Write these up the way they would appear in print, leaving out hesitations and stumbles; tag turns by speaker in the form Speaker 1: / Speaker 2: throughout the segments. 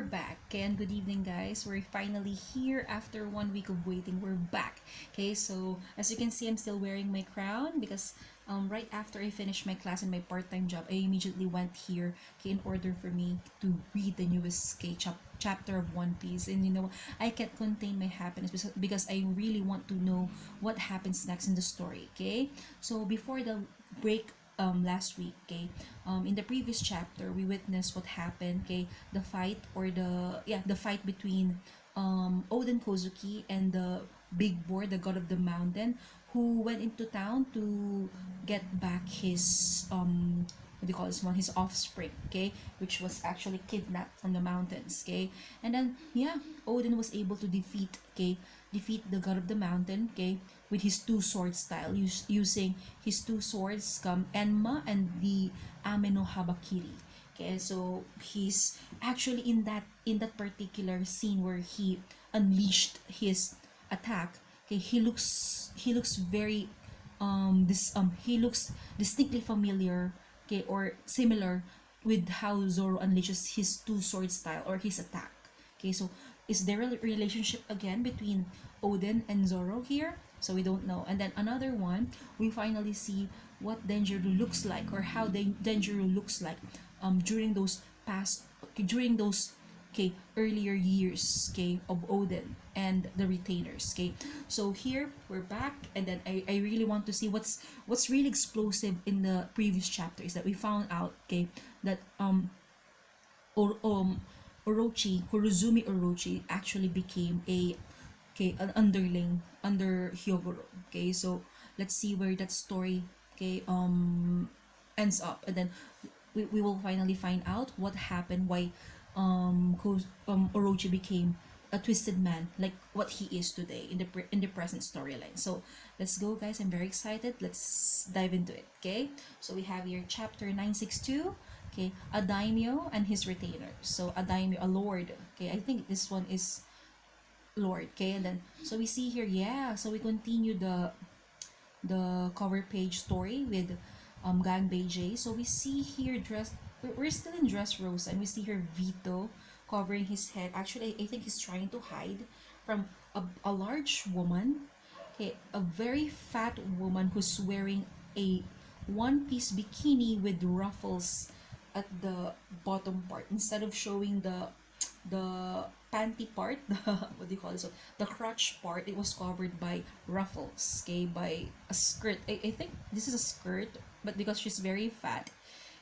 Speaker 1: back. Okay, and good evening, guys. We're finally here after 1 week of waiting. We're back. Okay, so as you can see, I'm still wearing my crown because right after I finished my class and my part-time job, I immediately went here, okay, in order for me to read the newest chapter of One Piece. And I can't contain my happiness because I really want to know what happens next in the story. Okay, so before the break last week, okay, in the previous chapter we witnessed what happened, okay, the fight or the fight between Oden Kozuki and the big boar, the god of the mountain, who went into town to get back his what do you call this one, his offspring, okay, which was actually kidnapped from the mountains, okay. And then Odin was able to defeat the god of the mountain, okay, with his two sword style, using his two swords, Enma and the Ameno Habakiri. Okay, so he's actually in that particular scene where he unleashed his attack. Okay, he looks very he looks distinctly familiar, okay, or similar with how Zoro unleashes his two sword style or his attack. Okay, so is there a relationship again between Odin and Zoro here? So we don't know. And then another one, we finally see what Denjiro looks like, or how Denjiro looks like during those okay earlier years, okay, of Odin and the retainers. Okay, so here we're back, and then I really want to see what's really explosive in the previous chapter is that we found out, okay, that or Orochi, Kurozumi Orochi actually became an underling under Hyogoro. Okay, so let's see where that story, okay, ends up, and then we will finally find out what happened, why Orochi became a twisted man like what he is today in the present storyline. So let's go, guys. I'm very excited. Let's dive into it. Okay, so we have here chapter 962. Okay, a daimyo and his retainers. So a daimyo, a lord. Okay, I think this one is lord. Okay, and then so we see here, so we continue the cover page story with Ganbei J. So we see here we're still in Dressrosa, and we see here Vito covering his head. Actually, I think he's trying to hide from a large woman, okay, a very fat woman who's wearing a one-piece bikini with ruffles at the bottom part, instead of showing the panty part, the what do you call this one? The crotch part, it was covered by ruffles, okay, by a skirt. I think this is a skirt, but because she's very fat,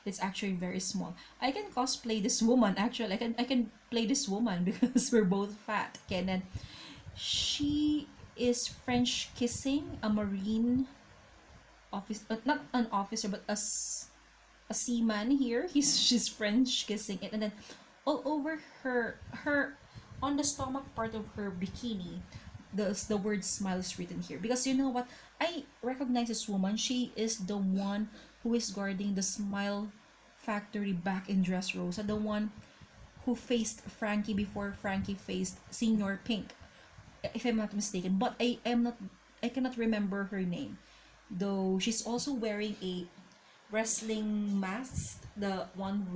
Speaker 1: it's actually very small. I can cosplay this woman, actually. I can play this woman because we're both fat. Okay, and then she is French kissing a marine office, not an officer, but a seaman here. She's French kissing it, and then all over her on the stomach part of her bikini, the word smile is written here, because you know what, I recognize this woman. She is the one who is guarding the smile factory back in Dressrosa, the one who faced Frankie before Frankie faced Senior Pink, if I'm not mistaken. But I cannot remember her name, though. She's also wearing a wrestling mask, the one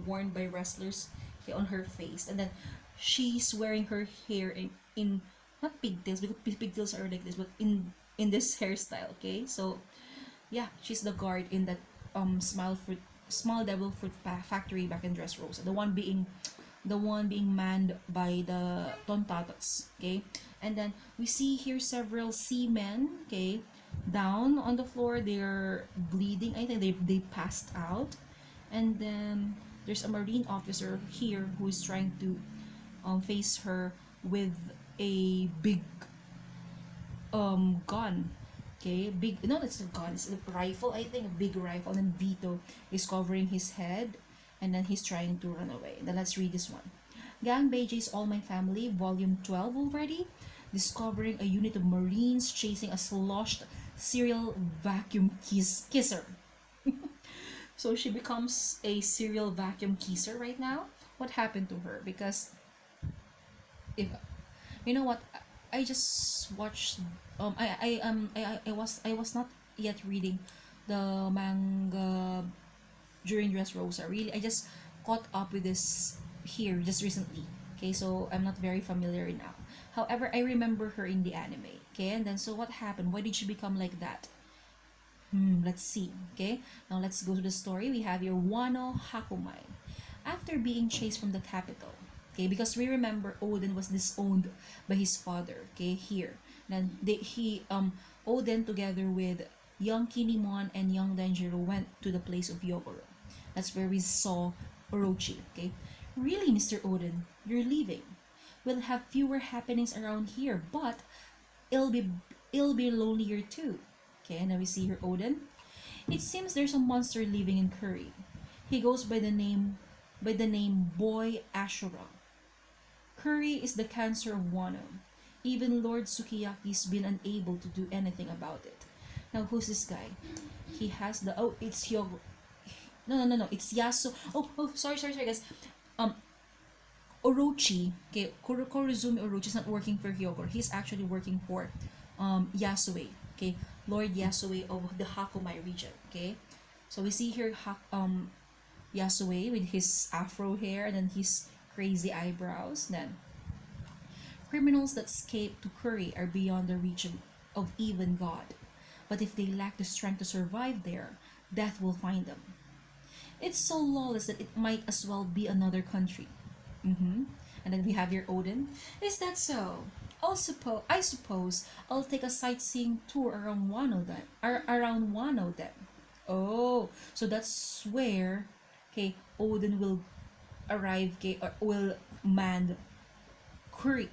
Speaker 1: worn by wrestlers, okay, on her face, and then she's wearing her hair in not pigtails, because pigtails are like this, but in this hairstyle. Okay, so she's the guard in that small devil fruit factory back in Dressrosa, the one being manned by the Tontatas. Okay, and then we see here several seamen, okay, down on the floor. They're bleeding. I think they passed out. And then there's a marine officer here who is trying to face her with a big gun. Okay, big, no, it's a gun, it's a rifle, I think, a big rifle. And then Vito is covering his head, and then he's trying to run away. Then let's read this one. Gang Beijing's All My Family, Volume 12 already. Discovering a unit of Marines chasing a sloshed serial vacuum kisser. So she becomes a serial vacuum kisser right now. What happened to her? Because if you know what, I just watched I was not yet reading the manga during Dressrosa. Really, I just caught up with this here just recently. Okay, so I'm not very familiar now. However, I remember her in the anime. Okay, and then so what happened? Why did she become like that? Let's see. Okay, now let's go to the story. We have your Wano Hakumai. After being chased from the capital, okay, because we remember Oden was disowned by his father. Okay, here. Then Oden together with young Kinemon and young Denjiro went to the place of Yogoro. That's where we saw Orochi. Okay, really, Mr. Oden, you're leaving. We'll have fewer happenings around here, but it'll be it'll be lonelier too. Okay, and now we see here Oden. It seems there's a monster living in Curry. He goes by the name Boy Ashura. Curry is the cancer of Wano. Even Lord Sukiyaki's been unable to do anything about it. Now who's this guy? He has the it's Hyogo. No, it's Yasu. Sorry guys. Um Orochi, okay, Kurozumi Orochi is not working for Hyogoro. He's actually working for Yasue, okay, Lord Yasue of the Hakumai region, okay. So we see here Yasue with his afro hair and then his crazy eyebrows. Then criminals that escape to Curry are beyond the reach of even God. But if they lack the strength to survive there, death will find them. It's so lawless that it might as well be another country. And then we have your Oden. Is that so? I suppose I'll take a sightseeing tour around Wano then. Around Wano then. Oh, so that's where, okay, Oden will arrive, okay, or will man Curry,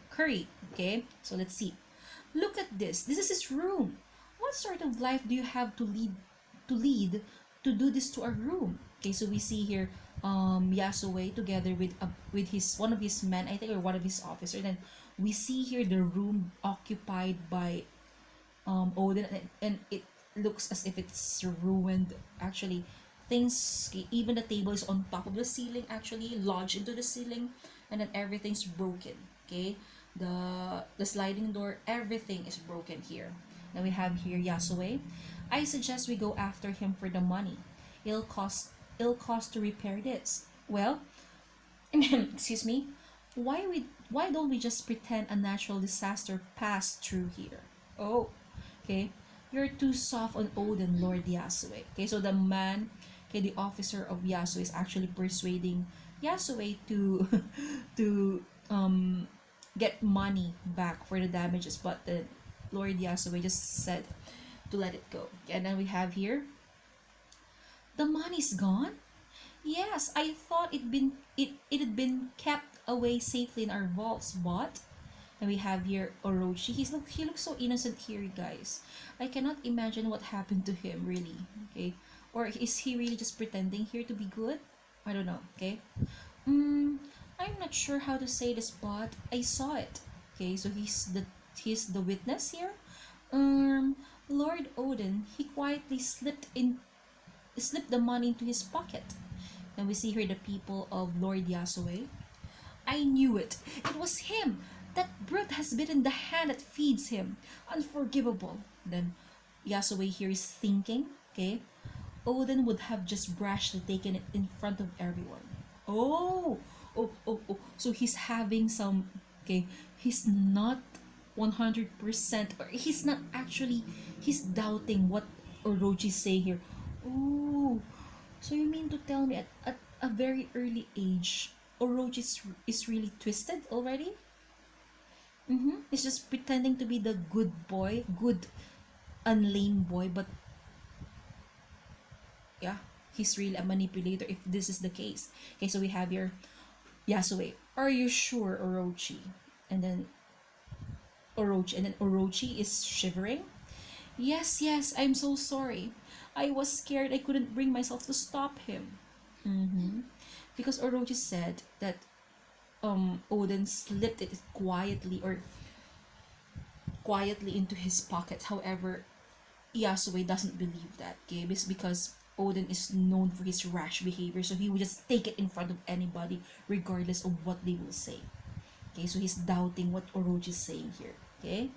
Speaker 1: okay. So let's see. Look at this. This is his room. What sort of life do you have to do this to our room? Okay, so we see here Yasue together with his one of his men, I think, or one of his officers. Then we see here the room occupied by Oden, and it looks as if it's ruined. Actually, things, even the table is on top of the ceiling, actually lodged into the ceiling, and then everything's broken. Okay, the sliding door, everything is broken here. Then we have here Yasue. I suggest we go after him for the money. It'll cost to repair this. Well, excuse me. Why don't we just pretend a natural disaster passed through here? Oh, okay. You're too soft on Oden, Lord Yasue. Okay, so the man, okay, the officer of Yasue is actually persuading Yasue to to get money back for the damages, but the Lord Yasue just said to let it go. And then we have here, the money's gone? Yes, I thought it had been kept away safely in our vaults, but and we have here Orochi. He looks so innocent here, guys. I cannot imagine what happened to him really. Okay. Or is he really just pretending here to be good? I don't know, okay? I'm not sure how to say this, but I saw it. Okay, so he's the witness here. Lord Oden, he quietly slipped the money into his pocket. Then we see here the people of Lord Yasue. I knew it. It was him. That brute has bitten the hand that feeds him. Unforgivable. Then Yasue here is thinking, okay, Oden would have just brashly taken it in front of everyone. Oh. So he's having some, okay, he's not 100%, or he's not actually, he's doubting what Orochi's saying here. Oh, so you mean to tell me at a very early age, Orochi is really twisted already? He's just pretending to be the good boy, good unlame boy, but yeah, he's really a manipulator if this is the case. Okay, so we have here Yasue. Are you sure, Orochi? And then Orochi is shivering. Yes, I'm so sorry. I was scared I couldn't bring myself to stop him. Because Orochi said that Oden slipped it quietly into his pocket. However, Yasue doesn't believe that, okay? It's because Oden is known for his rash behavior, so he would just take it in front of anybody regardless of what they will say. Okay, so he's doubting what Orochi is saying here. Okay?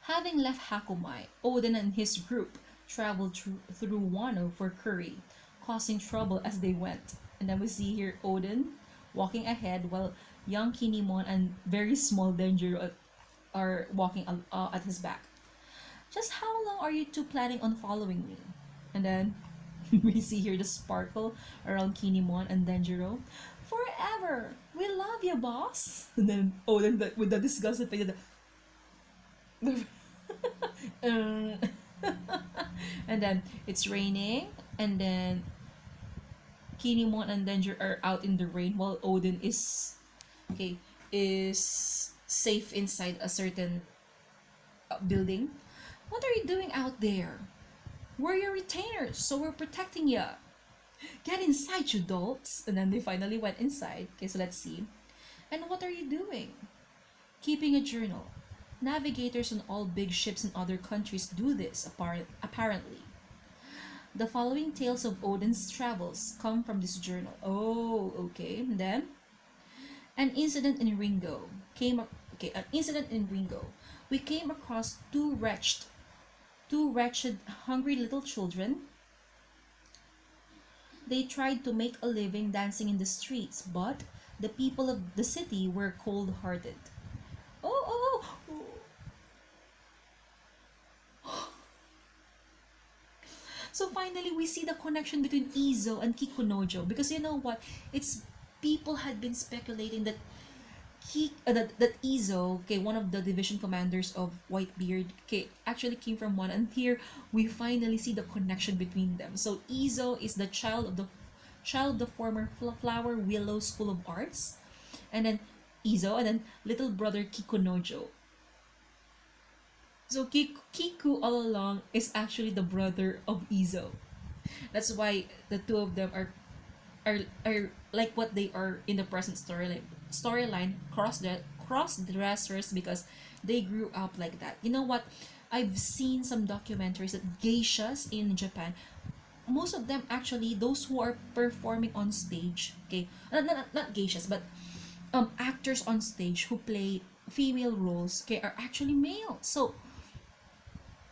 Speaker 1: Having left Hakumai, Oden and his group traveled through Wano for Curry, causing trouble as they went. And then we see here Oden walking ahead while young Kinemon and very small Denjiro are walking at his back. Just how long are you two planning on following me? And then we see here the sparkle around Kinemon and Denjiro. Forever! We love you, boss! And then Oden with the disgusted face. Um, and then it's raining, and then Kinemon and Denjiro are out in the rain while Oden okay is safe inside a certain building. What are you doing out there? We're your retainers, so we're protecting you. Get inside, you dolts. And then they finally went inside. Okay, so let's see. And what are you doing? Keeping a journal. Navigators on all big ships in other countries do this, apparently. The following tales of Oden's travels come from this journal. Oh, okay. And then, an incident in Ringo. An incident in Ringo. We came across two wretched, hungry little children. They tried to make a living dancing in the streets, but the people of the city were cold-hearted. Oh, oh, oh. So finally, we see the connection between Izo and Kikunojo. Because you know what? It's people had been speculating that that Izo, okay, one of the division commanders of Whitebeard, okay, actually came from one. And here we finally see the connection between them. So Izo is the child of the former Flower Willow School of Arts, and then Izo, and then little brother Kikunojo. So Kiku all along is actually the brother of Izo. That's why the two of them are like what they are in the present storyline cross dressers, because they grew up like that. You know what? I've seen some documentaries that geishas in Japan, most of them actually, those who are performing on stage, okay, not geishas, but actors on stage who play female roles, okay, are actually male. So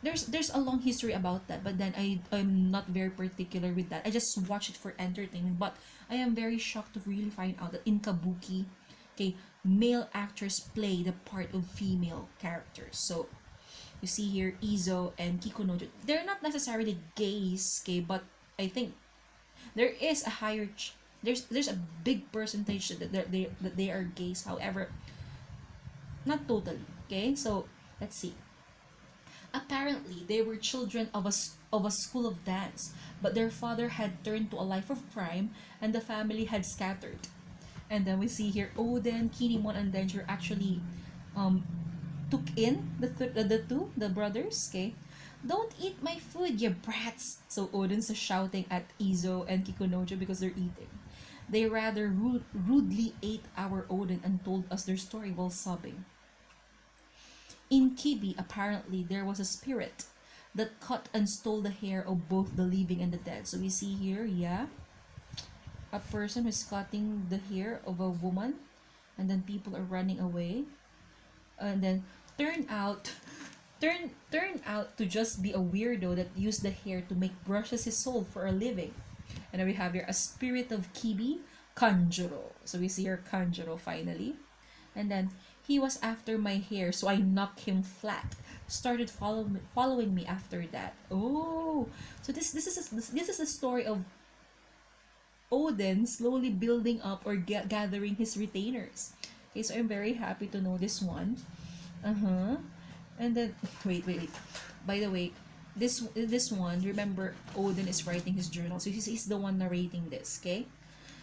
Speaker 1: there's a long history about that, but then I'm not very particular with that. I just watch it for entertainment, but I am very shocked to really find out that in Kabuki, okay, male actors play the part of female characters. So you see here Izo and Kikunojo, they're not necessarily gays, okay, but I think there is a there's a big percentage that they are gays. However, not totally, okay. So let's see. Apparently, they were children of a school of dance, but their father had turned to a life of crime, and the family had scattered. And then we see here Oden, Kinemon, and Denjiro actually took in the brothers. Okay, don't eat my food, you brats. So Oden's shouting at Izo and Kikunojo because they're eating. They rather rudely ate our Oden and told us their story while sobbing. In Kibi, apparently, there was a spirit that cut and stole the hair of both the living and the dead. So we see here, yeah, a person who's cutting the hair of a woman, and then people are running away, and then turn out to just be a weirdo that used the hair to make brushes he sold for a living. And then we have here a spirit of Kibi, Kanjuro. So we see here Kanjuro finally, and then he was after my hair, so I knocked him flat. Started following me after that. Oh, so this is the story of Oden slowly building up or gathering his retainers. Okay, so I'm very happy to know this one. And then wait. By the way, this one, remember Oden is writing his journal, so he's the one narrating this. Okay,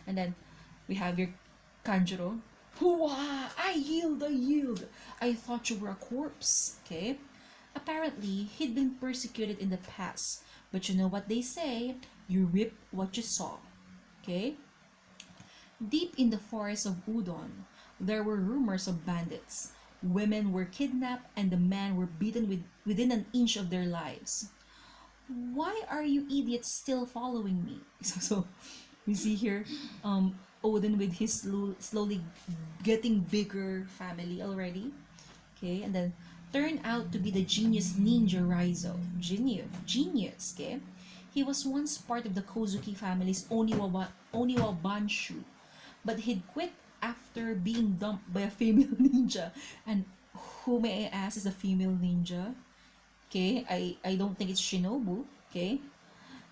Speaker 1: and then we have your Kanjuro. Hooah! I yield! I thought you were a corpse. Okay? Apparently, he'd been persecuted in the past. But you know what they say? You reap what you sow. Okay? Deep in the forest of Udon, there were rumors of bandits. Women were kidnapped and the men were beaten within an inch of their lives. Why are you idiots still following me? So we see here, Oden with his slowly getting bigger family already. Okay, and then turned out to be the genius ninja Raizo. Genius, okay? He was once part of the Kozuki family's Oniwa Banshu, but he'd quit after being dumped by a female ninja. And who, may I ask, is a female ninja? Okay, I don't think it's Shinobu. Okay,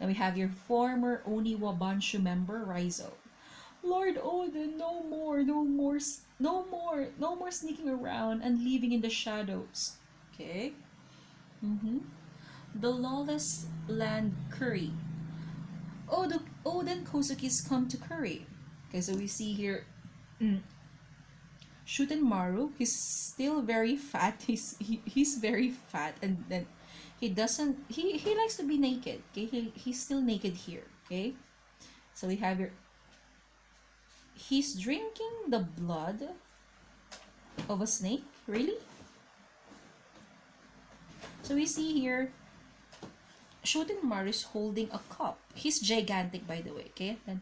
Speaker 1: and we have your former Oniwa Banshu member, Raizo. Lord Oden, no more, no more, no more, no more sneaking around and living in the shadows. Okay. Mm-hmm. The lawless land curry. Oden Kozuki's come to curry. Okay, so we see here, Shuten Maru. He's still very fat. He's very fat, and then he likes to be naked. Okay, he's still naked here. Okay, so we have here. He's drinking the blood of a snake. Really? So we see here, Shotenmaru is holding a cup. He's gigantic, by the way. Okay, then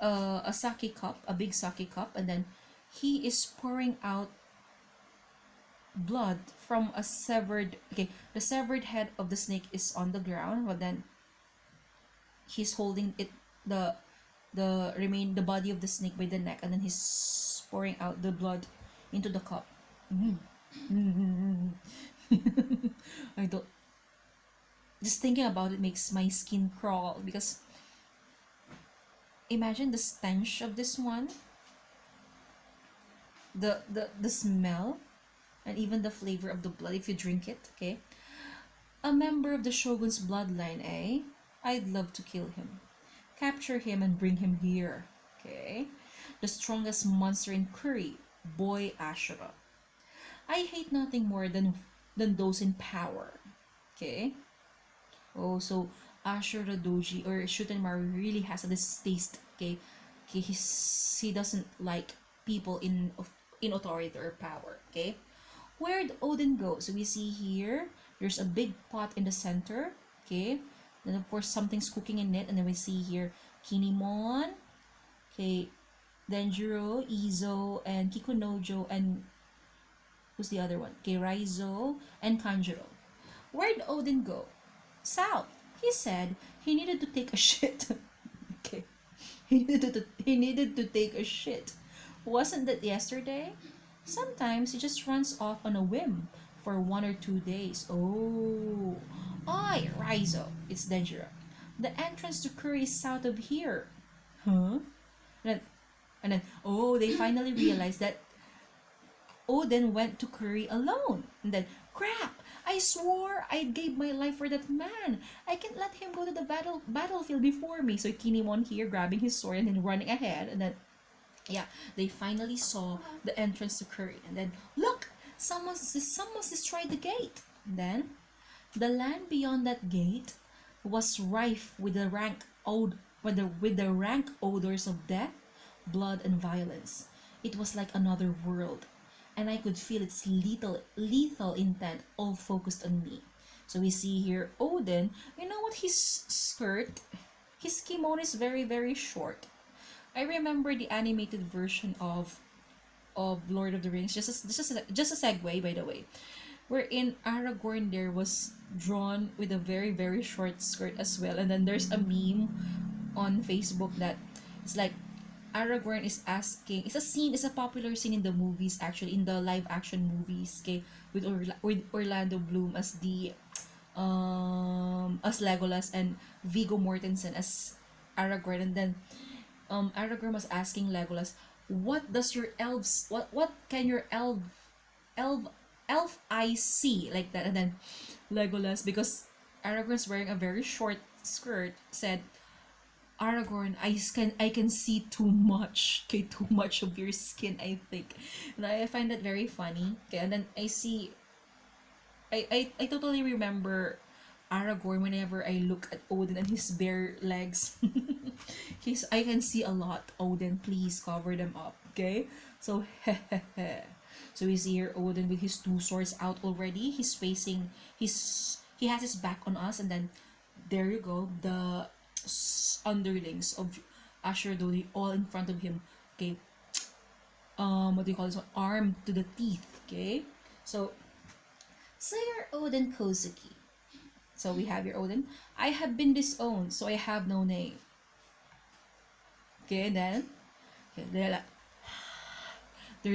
Speaker 1: a sake cup, a big sake cup, and then he is pouring out blood from a severed. Okay, the severed head of the snake is on the ground, but then he's holding it, the body of the snake by the neck, and then he's pouring out the blood into the cup. I don't. Just thinking about it makes my skin crawl, because imagine the stench of this one, the smell, and even the flavor of the blood if you drink it. Okay, a member of the shogun's bloodline, eh? I'd love to kill him, capture him, and bring him here. Okay, the strongest monster in curry, boy Ashura. I hate nothing more than those in power. Okay. Oh, so Ashura Doji or Shutenmaru really has a distaste. Okay, okay, he doesn't like people in authority or power. Okay, where'd Oden go? So we see here there's a big pot in the center. Okay, then of course something's cooking in it, and then we see here Kinemon, okay, Denjiro, Izo, and Kikunojo, and who's the other one? Okay, Raizo and Kanjuro. Where'd Oden go? South. He said he needed to take a shit. Okay. He needed to take a shit. Wasn't that yesterday? Sometimes he just runs off on a whim for 1 or 2 days. Oh. Oi, Raizo. It's Denjiro. The entrance to Curry is south of here. Huh? And then, they finally realized that Oden went to Curry alone. And then, crap! I swore I gave my life for that man. I can't let him go to the battlefield before me. So Kinemon here grabbing his sword and then running ahead. And then, yeah, they finally saw the entrance to Curry. And then, look! Someone's destroyed the gate. And then, the land beyond that gate was rife with the rank odors of death, blood, and violence. It was like another world, and I could feel its lethal intent all focused on me. So we see here Oden. You know what? His kimono is very, very short. I remember the animated version of Lord of the Rings. Just a segue, by the way. Wherein Aragorn there was drawn with a very, very short skirt as well. And then there's a meme on Facebook that it's like Aragorn is asking. It's a popular scene in the movies, actually, in the live action movies, okay, with Orlando Bloom as as Legolas and Viggo Mortensen as Aragorn. And then Aragorn was asking Legolas, what does your what can your elf eye see, like that. And then Legolas, because Aragorn's wearing a very short skirt, said, Aragorn, I can see too much. Okay, too much of your skin, I think. And I find that very funny. Okay, and then I totally remember Aragorn whenever I look at Oden and his bare legs. I can see a lot. Oden, please cover them up. Okay? So so we see here Oden with his 2 swords out already. He has his back on us, and then there you go, the underlings of Ashura Dodi all in front of him. Okay, what do you call this one? Armed to the teeth. Okay, so Sir Oden Kozuki, So we have your Oden. I have been disowned, so I have no name. Okay, and then okay, they're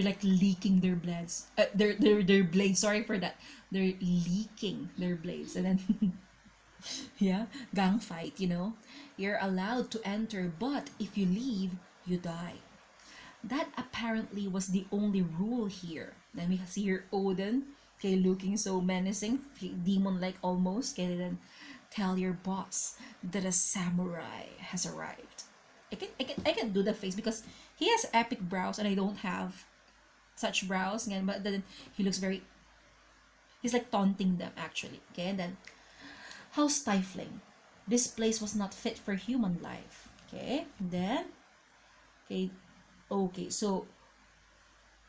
Speaker 1: like leaking their blades. Their blades. Sorry for that. They're leaking their blades, and then yeah, gang fight. You're allowed to enter, but if you leave, you die. That apparently was the only rule here. Then we see here Oden, okay, looking so menacing, demon-like almost. Okay, then tell your boss that a samurai has arrived. I can do the face because he has epic brows and I don't have such brows. Again, but then he looks very. He's like taunting them actually. Okay, and then how stifling. This place was not fit for human life. Okay, and then okay, so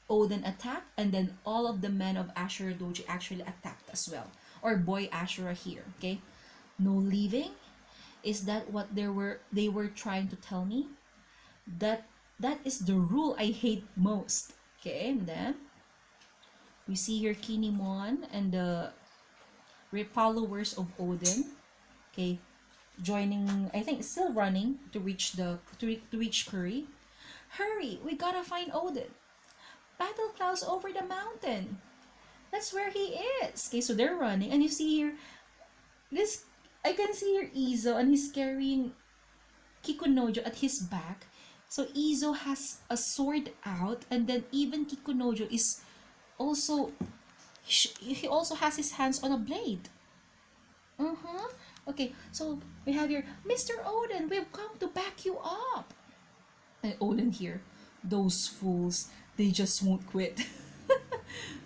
Speaker 1: Oden attacked, and then all of the men of Ashura Doji actually attacked as well. Or boy Ashura here, okay? No leaving? Is that what they were trying to tell me? That is the rule I hate most. Okay, and then we see here Kinemon and the followers of Oden, okay, joining, I think still running to reach to reach Curry. Hurry, we gotta find Oden. Battle clouds over the mountain. That's where he is. Okay, so they're running, and you see here, this I can see here Izo, and he's carrying Kikunojo at his back. So Izo has a sword out, and then even Kikunojo is also he also has his hands on a blade. Uh-huh. Okay, so we have here, Mr. Oden, we've come to back you up. And Oden here, those fools, they just won't quit.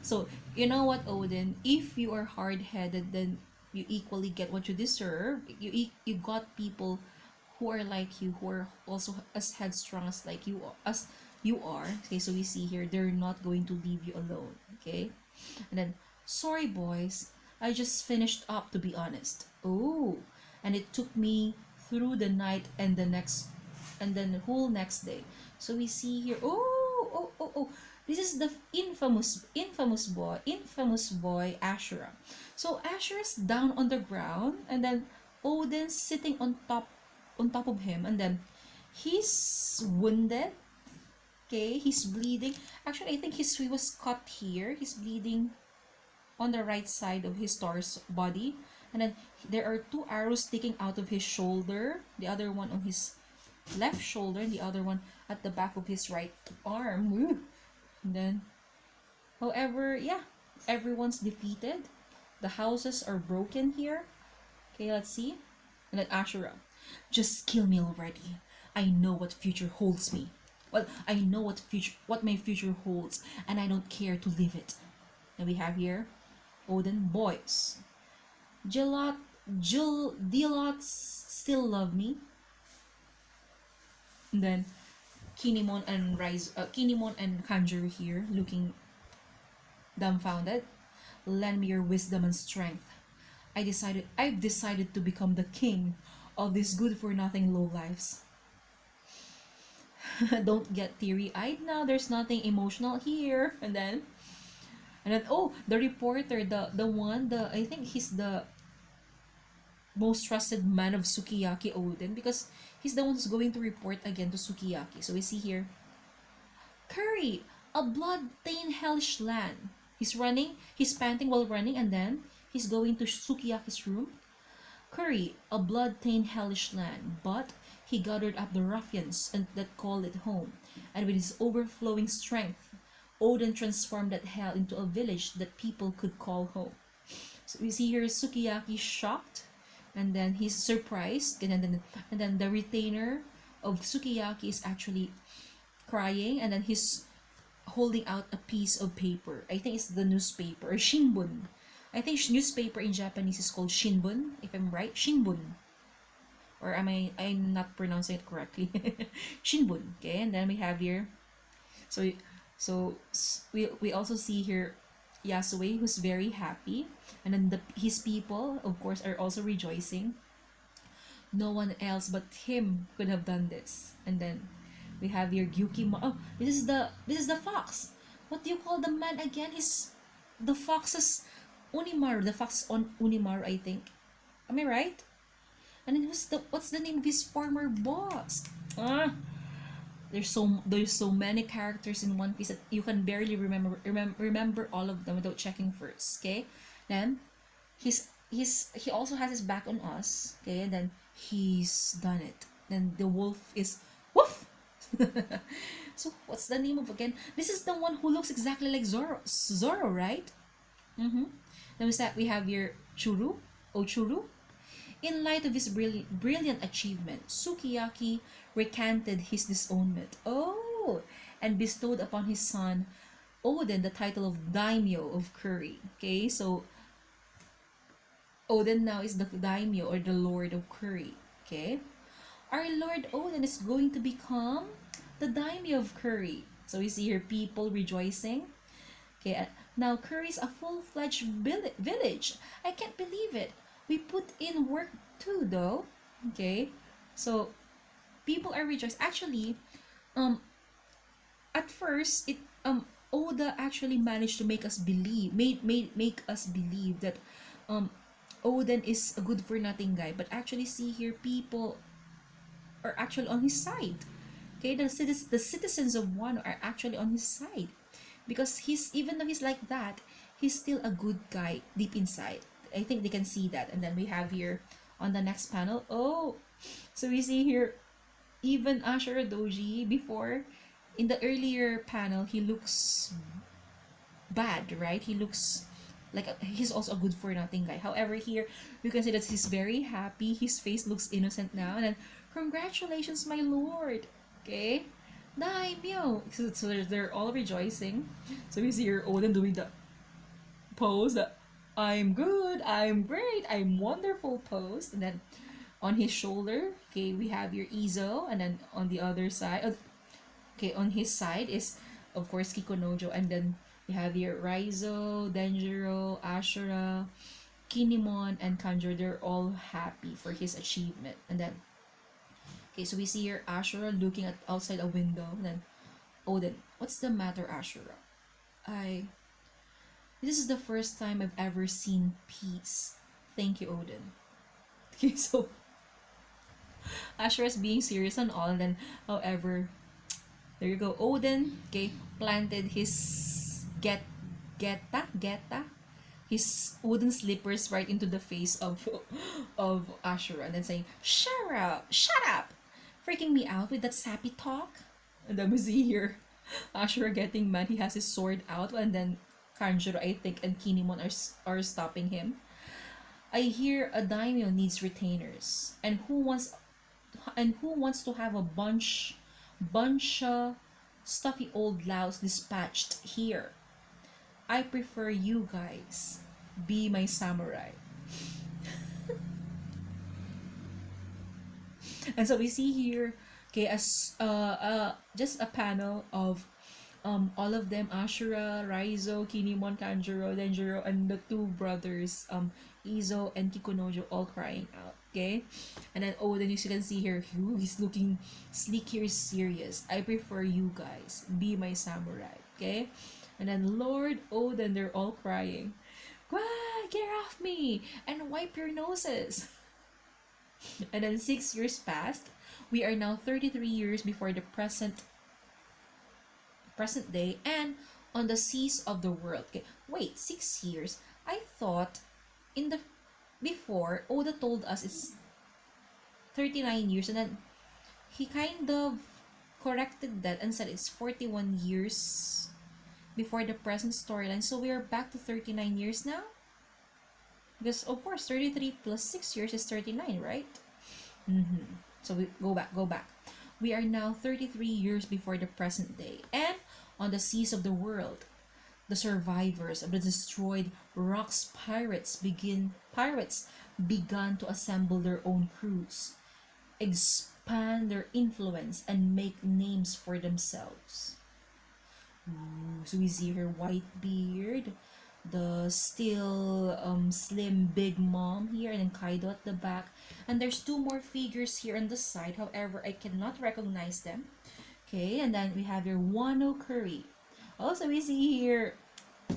Speaker 1: So, you know what, Oden? If you are hard-headed, then you equally get what you deserve. You got people who are like you, who are also as headstrong as like you as you are. Okay, so we see here they're not going to leave you alone. Okay, and then sorry boys, I just finished up to be honest. Oh, and it took me through the night and then the whole next day. So we see here. Oh. This is the infamous boy Ashura. So Ashura's down on the ground, and then Oden's sitting on top of him, and then he's wounded. Okay, he's bleeding. Actually, I think he was cut here. He's bleeding on the right side of his torso body, and then there are two arrows sticking out of his shoulder. The other one on his left shoulder, and the other one at the back of his right arm. Woo. And then, however, yeah, everyone's defeated. The houses are broken here. Okay, let's see. And then Ashura, just kill me already. I know what future holds me. Well, I know what my future holds, and I don't care to live it. And we have here, Oden, boys. Dilots still love me. And then Kinemon and Kanjuro here looking dumbfounded. Lend me your wisdom and strength. I've decided to become the king of these good for nothing lowlifes. Don't get teary-eyed now. There's nothing emotional here. And then oh, the reporter, I think he's the most trusted man of Sukiyaki Oden, because he's the one who's going to report again to Sukiyaki. So we see here, Curry, a blood-stained hellish land. He's panting while running, and then he's going to Sukiyaki's room. Curry, a blood-stained hellish land, but he gathered up the ruffians that called it home, and with his overflowing strength, Oden transformed that hell into a village that people could call home. So we see here Sukiyaki shocked, and then he's surprised, and then the retainer of Sukiyaki is actually crying, and then he's holding out a piece of paper. I think it's the newspaper, or shinbun. I think newspaper in Japanese is called shinbun, if I'm right. Shinbun. Or I'm not pronouncing it correctly. Shinbun. Okay, and then we have here, so we also see here Yasue, who's very happy, and then his people, of course, are also rejoicing. No one else but him could have done this. And then we have here Gyuki. Oh, this is the fox. What do you call the man again? The fox's Unimaru. The fox on Unimaru, I think. Am I right? And then what's the name of his former boss? Ah, there's so many characters in One Piece that you can barely remember all of them without checking first. Okay, then he also has his back on us. Okay, and then he's done it. Then the wolf is woof. So what's the name of again? This is the one who looks exactly like Zoro, right? Mm-hmm. Then we have here Churu, Ochuru. In light of his brilliant achievement, Sukiyaki recanted his disownment. Oh, and bestowed upon his son Oden the title of Daimyo of Curry. Okay, so Oden now is the Daimyo or the Lord of Curry. Okay, our Lord Oden is going to become the Daimyo of Curry. So we see here people rejoicing. Okay, now Curry is a full-fledged village. I can't believe it. We put in work too, though. Okay, so people are rejoiced. Actually, at first Oda actually managed to make us believe, make us believe that Oden is a good for nothing guy. But actually, see here, people are actually on his side. Okay, the citizens of Wano are actually on his side, because even though he's like that, he's still a good guy deep inside. I think they can see that. And then we have here on the next panel. Oh, so we see here even Ashura Doji before, in the earlier panel, he looks bad, right? He looks like he's also a good for nothing guy. However, here you can see that he's very happy. His face looks innocent now. And then, congratulations, my lord. Okay, Daimyo. So they're all rejoicing. So we see here Oden doing the pose that I'm good, I'm great, I'm wonderful pose. And then on his shoulder, okay, we have your Izo. And then on the other side, okay, on his side is of course Kikonojo. And then we have here Raizo, Denjiro, Ashura, Kinemon, and Kanjuro. They're all happy for his achievement. And then, okay, so we see here Ashura looking at outside a window. And then Oden, what's the matter, Ashura? This is the first time I've ever seen peace. Thank you, Oden. Okay, so Ashura's being serious and all. And then, however, there you go. Oden, okay, planted his geta, his wooden slippers right into the face of Ashura, and then saying, shut up, freaking me out with that sappy talk." And then we see here Ashura getting mad. He has his sword out, and then Kanjuro, I think, and Kinemon are stopping him. I hear a daimyo needs retainers, and who wants to have a bunch of stuffy old louts dispatched here? I prefer you guys be my samurai. And so we see here, okay, as just a panel of all of them: Ashura, Raizo, Kinemon, Kanjuro, Denjiro, and the two brothers, Izo and Kikunojo, all crying out. Okay, and then Oden, as you can see here, he's looking sleek here, is serious. I prefer you guys be my samurai. Okay, and then Lord Oden, they're all crying. Wah, get off me and wipe your noses. And then 6 years passed. We are now 33 years before the present day, and on the seas of the world. Okay, wait, 6 years? I thought in the before Oda told us it's 39 years, and then he kind of corrected that and said it's 41 years before the present storyline. So we are back to 39 years now, because of course 33 plus 6 years is 39, right? So we go back. We are now 33 years before the present day, and on the seas of the world, the survivors of the destroyed rocks pirates began to assemble their own crews, expand their influence, and make names for themselves. So we see her Whitebeard, the still slim Big Mom here, and then Kaido at the back. And there's two more figures here on the side, however I cannot recognize them. Okay, and then we have your Wano Curry. Also we see here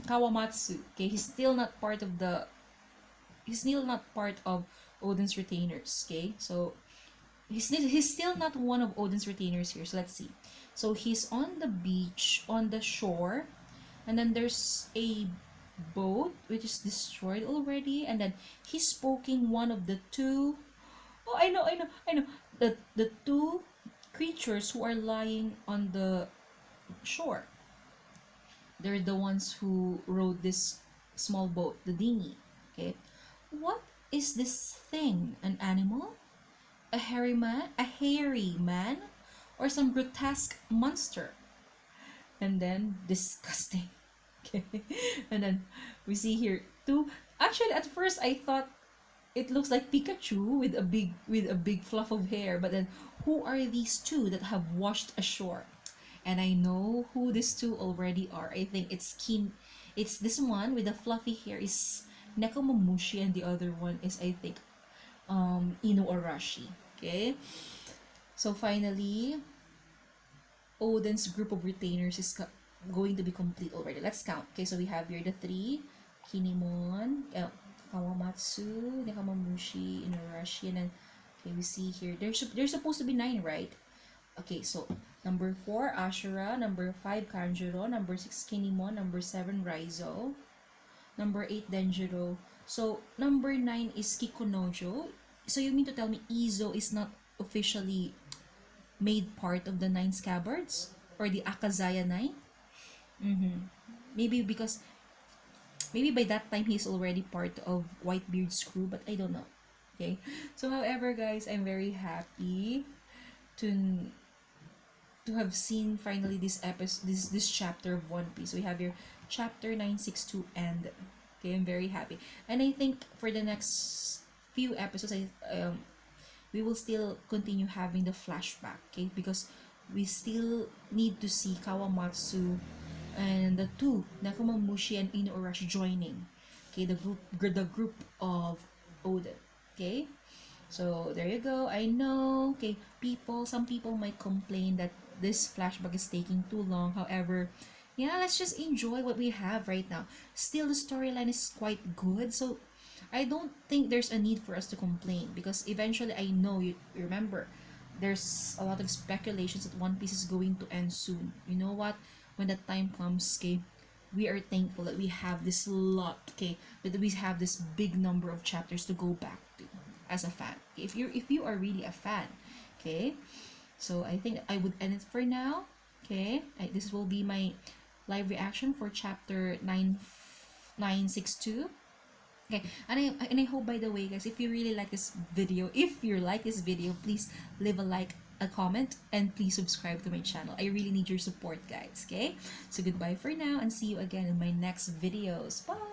Speaker 1: Kawamatsu. Okay, he's still not part of Oden's retainers. Okay, so he's still not one of Oden's retainers here. So let's see. So he's on the beach, on the shore, and then there's a boat which is destroyed already, and then he's poking one of the two. Oh, I know. The two creatures who are lying on the shore. They're the ones who rowed this small boat, the dinghy. Okay, what is this thing? An animal? A hairy man? A hairy man? Or some grotesque monster? And then disgusting. Okay, and then we see here two. Actually, at first I thought it looks like Pikachu with a big fluff of hair. But then, who are these two that have washed ashore? And I know who these two already are. I think it's this one with the fluffy hair is Nekomamushi, and the other one is, I think, Inuarashi. Okay, so finally, Oden's group of retainers is going to be complete already. Let's count. Okay, so we have here the three: Kinemon, Kawamatsu, Nekomamushi, Inuarashi, and then okay, we see here there's supposed to be 9, right? Okay, so number 4, Ashura, number 5, Kanjuro, number 6, Kinemon, number 7, Raizo, number 8, Denjiro. So number 9 is Kikunojo. So you mean to tell me Izo is not officially made part of the Nine Scabbards or the Akazaya 9? Maybe because maybe by that time he's already part of Whitebeard's crew, but I don't know. Okay, so however, guys, I'm very happy to have seen finally this episode, this chapter of One Piece. We have here chapter 962 end. Okay, I'm very happy, and I think for the next few episodes, we will still continue having the flashback. Okay, because we still need to see Kawamatsu and the two Nekomamushi and Inuarashi joining. Okay, the group of Oden. Okay, so there you go. I know. Okay, some people might complain that this flashback is taking too long. However, yeah, let's just enjoy what we have right now. Still, the storyline is quite good, so I don't think there's a need for us to complain, because eventually, I know you remember there's a lot of speculations that One Piece is going to end soon. You know what? When that time comes, okay, we are thankful that we have this lot, okay, that we have this big number of chapters to go back to as a fan. Okay? If you are really a fan, okay. So I think I would end it for now. Okay, this will be my live reaction for chapter 962. Okay, and I hope, by the way, guys, if you really like this video, please leave a like, a comment, and please subscribe to my channel. I really need your support, guys. Okay, so goodbye for now, and see you again in my next videos. Bye.